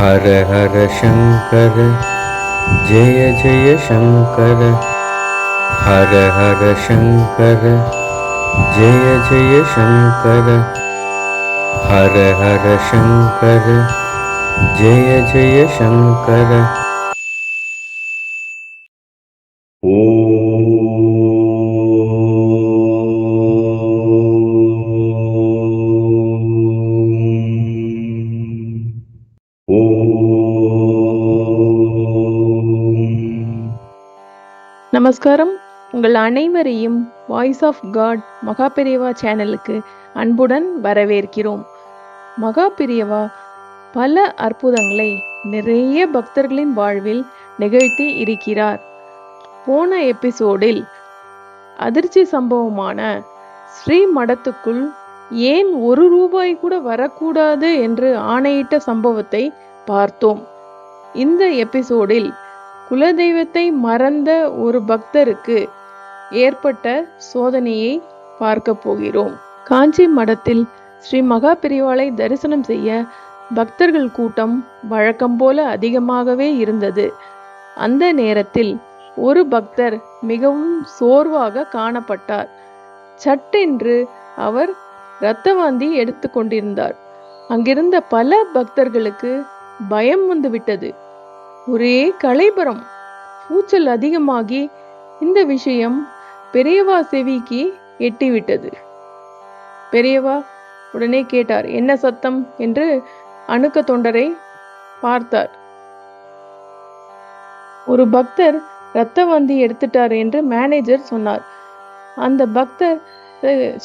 हर हर शंकर जय जय शंकर। हर हर शंकर जय जय शंकर। हर हर शंकर जय जय शंकर। நமஸ்காரம். உங்கள் அனைவரையும் வாய்ஸ் ஆஃப் காட் மகாபெரியவா சேனலுக்கு அன்புடன் வரவேற்கிறோம். மகாபெரியவா பல அற்புதங்களை நிறைய பக்தர்களின் வாழ்வில் நிகழ்த்தி இருக்கிறார். போன எபிசோடில் அதிர்ச்சி சம்பவமான ஸ்ரீ மடத்துக்குள் ஏன் 1 ரூபாய் கூட வரக்கூடாது என்று ஆணையிட்ட சம்பவத்தை பார்த்தோம். இந்த எபிசோடில் குலதெய்வத்தை மறந்த ஒரு பக்தருக்கு ஏற்பட்ட சோதனையை பார்க்க போகிறோம். காஞ்சி மடத்தில் ஸ்ரீ மகாபெரிவாளை தரிசனம் செய்ய பக்தர்கள் கூட்டம் வழக்கம் போல அதிகமாகவே இருந்தது. அந்த நேரத்தில் ஒரு பக்தர் மிகவும் சோர்வாக காணப்பட்டார். சட்டென்று அவர் இரத்த வாந்தி எடுத்து கொண்டிருந்தார். அங்கிருந்த பல பக்தர்களுக்கு பயம் வந்துவிட்டது. ஒரே களைபரம், கூச்சல் அதிகமாகி இந்த விஷயம் பெரியவா செவிக்கு எட்டிவிட்டது. பெரியவா உடனே கேட்டார், என்ன சத்தம் என்று அணுக்க தொண்டரை பார்த்தார். ஒரு பக்தர் இரத்த வாந்தி எடுத்துட்டார் என்று மேனேஜர் சொன்னார். அந்த பக்தர்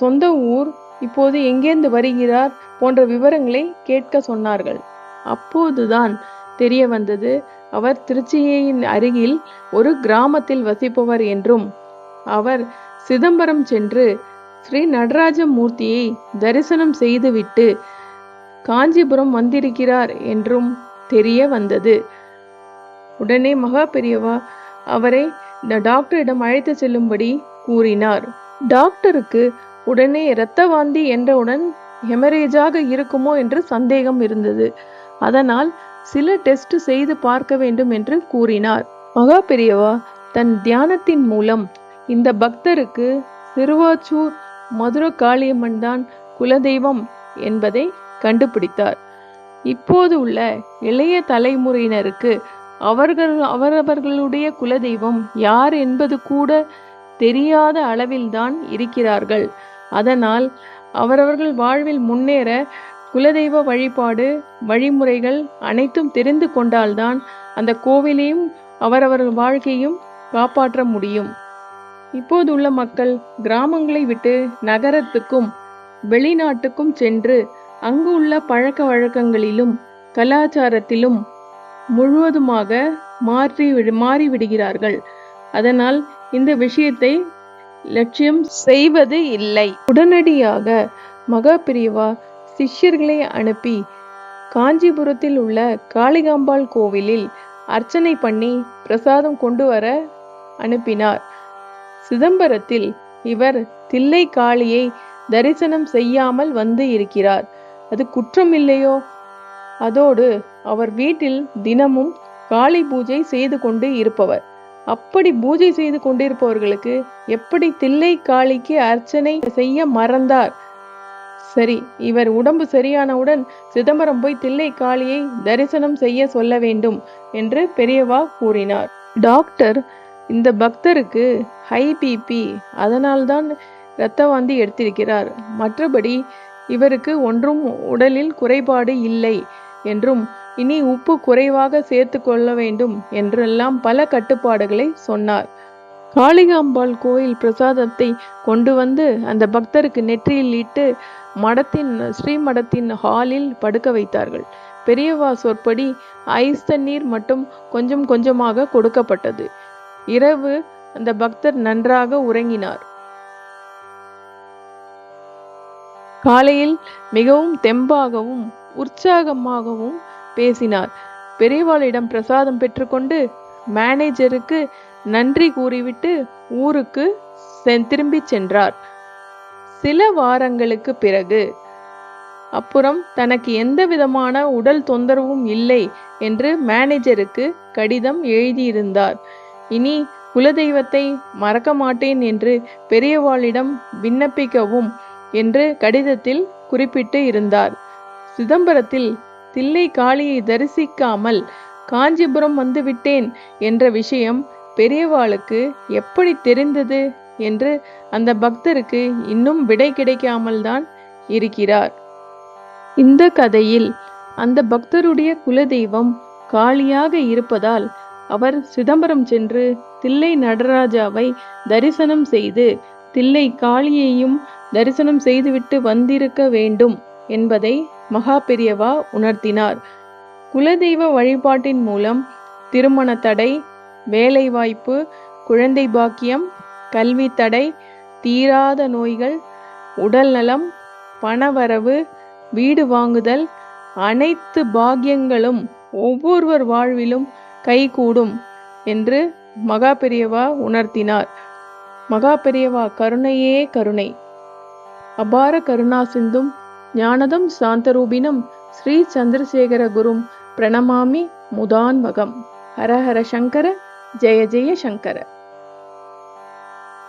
சொந்த ஊர், இப்போது எங்கேருந்து வருகிறார் போன்ற விவரங்களை கேட்க சொன்னார்கள். அப்போதுதான் தெரிய வந்தது, அவர் திருச்சியின் அருகில் ஒரு கிராமத்தில் வசிப்பவர் என்றும் அவர் சிதம்பரம் சென்று ஸ்ரீ நடராஜ மூர்த்தியை தரிசனம் செய்துவிட்டு காஞ்சிபுரம் வந்திருக்கிறார் என்றும் தெரிய வந்தது. உடனே மகாபெரியவா அவரை டாக்டரிடம் அழைத்து செல்லும்படி கூறினார். டாக்டருக்கு உடனே இரத்த வாந்தி என்றவுடன் ஹெமரேஜாக இருக்குமோ என்று சந்தேகம் இருந்தது. அதனால் சில டெஸ்ட் செய்து பார்க்க வேண்டும் என்று கூறினார். மகாபெரியவா தன் தியானத்தின் மூலம் இந்த பக்தருக்கு சிறுவாச்சூர் மதுர காளியம்மன் தான் குலதெய்வம் என்பதை கண்டுபிடித்தார். இப்போது உள்ள இளைய தலைமுறையினருக்கு அவரவர்களுடைய குலதெய்வம் யார் என்பது கூட தெரியாத அளவில்தான் இருக்கிறார்கள். அதனால் அவரவர்கள் வாழ்வில் முன்னேற குலதெய்வ வழிபாடு வழிமுறைகள் அனைத்தும் தெரிந்து கொண்டால்தான் அந்த கோவிலையும் அவரவர்கள் வாழ்க்கையும் காப்பாற்ற முடியும். இப்போது உள்ள மக்கள் கிராமங்களை விட்டு நகரத்துக்கும் வெளிநாட்டுக்கும் சென்று அங்கு உள்ள பழக்க வழக்கங்களிலும் கலாச்சாரத்திலும் முழுவதுமாக மாறிவிடுகிறார்கள். அதனால் இந்த விஷயத்தை லட்சியம் செய்வது இல்லை. உடனடியாக மகாபெரியவா சிஷ்யர்களை அனுப்பி காஞ்சிபுரத்தில் உள்ள காளிகாம்பாள் கோவிலில் அர்ச்சனை பண்ணி பிரசாதம் கொண்டு வர அனுப்பினார். சிதம்பரத்தில் இவர் தில்லை காளியை தரிசனம் செய்யாமல் வந்து இருக்கிறார். அது குற்றம் இல்லையோ? அதோடு அவர் வீட்டில் தினமும் காளி பூஜை செய்து கொண்டு இருப்பவர். அப்படி பூஜை செய்து கொண்டிருப்பவர்களுக்கு எப்படி தில்லை காளிக்கு அர்ச்சனை செய்ய மறந்தார்? சரி, இவர் உடம்பு சரியானவுடன் சிதம்பரம் போய் தில்லை காளியை தரிசனம் செய்ய சொல்ல வேண்டும் என்று பெரியவா கூறினார். டாக்டர் இந்த பக்தருக்கு ஹை பிபி, அதனால்தான் இரத்த வாந்தி எடுத்திருக்கிறார், மற்றபடி இவருக்கு ஒன்றும் உடலில் குறைபாடு இல்லை என்றும் இனி உப்பு குறைவாக சேர்த்து கொள்ள வேண்டும் என்றெல்லாம் பல கட்டுப்பாடுகளை சொன்னார். காளிகாம்பாள் கோயில் பிரசாதத்தை கொண்டு வந்து அந்த பக்தருக்கு நெற்றியில் இட்டு ஸ்ரீமடத்தின் ஹாலில் படுக்க வைத்தார்கள். பெரியவா சொற்படி ஐஸ் தண்ணீர் மட்டும் கொஞ்சம் கொஞ்சமாக கொடுக்கப்பட்டது. இரவு அந்த பக்தர் நன்றாக உறங்கினார். காலையில் மிகவும் தெம்பாகவும் உற்சாகமாகவும் பேசினார். பெரியவாளிடம் பிரசாதம் பெற்றுக்கொண்டு மேனேஜருக்கு நன்றி கூறிவிட்டு ஊருக்கு திரும்பி சென்றார். சில வாரங்களுக்கு பிறகு அப்புறம் தனக்கு எந்த விதமான உடல் தொந்தரவும் இல்லை என்று மேனேஜருக்கு கடிதம் எழுதியிருந்தார். இனி குலதெய்வத்தை மறக்க மாட்டேன் என்று பெரியவாளிடம் விண்ணப்பிக்கவும் என்று கடிதத்தில் குறிப்பிட்டு இருந்தார். சிதம்பரத்தில் தில்லை காளியை தரிசிக்காமல் காஞ்சிபுரம் வந்துவிட்டேன் என்ற விஷயம் பெரியவாளுக்கு எப்படி தெரிந்தது என்று அந்த பக்தருக்கு இன்னும் விடை கிடைக்காமல் தான் இருக்கிறார். இந்த கதையில் அந்த பக்தருடைய குலதெய்வம் காளியாக இருப்பதால் அவர் சிதம்பரம் சென்று தில்லை நடராஜாவை தரிசனம் செய்து தில்லை காளியையும் தரிசனம் செய்துவிட்டு வந்திருக்க வேண்டும் என்பதை மகா பெரியவா உணர்த்தினார். குலதெய்வ வழிபாட்டின் மூலம் திருமண தடை, வேலைவாய்ப்பு, குழந்தை பாக்கியம், கல்வி தடை, தீராத நோய்கள், உடல் நலம், பணவரவு, வீடு வாங்குதல், அனைத்து பாக்கியங்களும் ஒவ்வொருவர் வாழ்விலும் கைகூடும் என்று மகா பெரியவா உணர்த்தினார். மகா பெரியவா கருணையே கருணை. அபார கருணா சிந்தும் ஞானதம் சாந்தரூபிணம் ஸ்ரீ சந்திரசேகர குரும் பிரணமாமி முதான்வகம். ஹர ஹர சங்கர, ஜெய ஜெய சங்கர.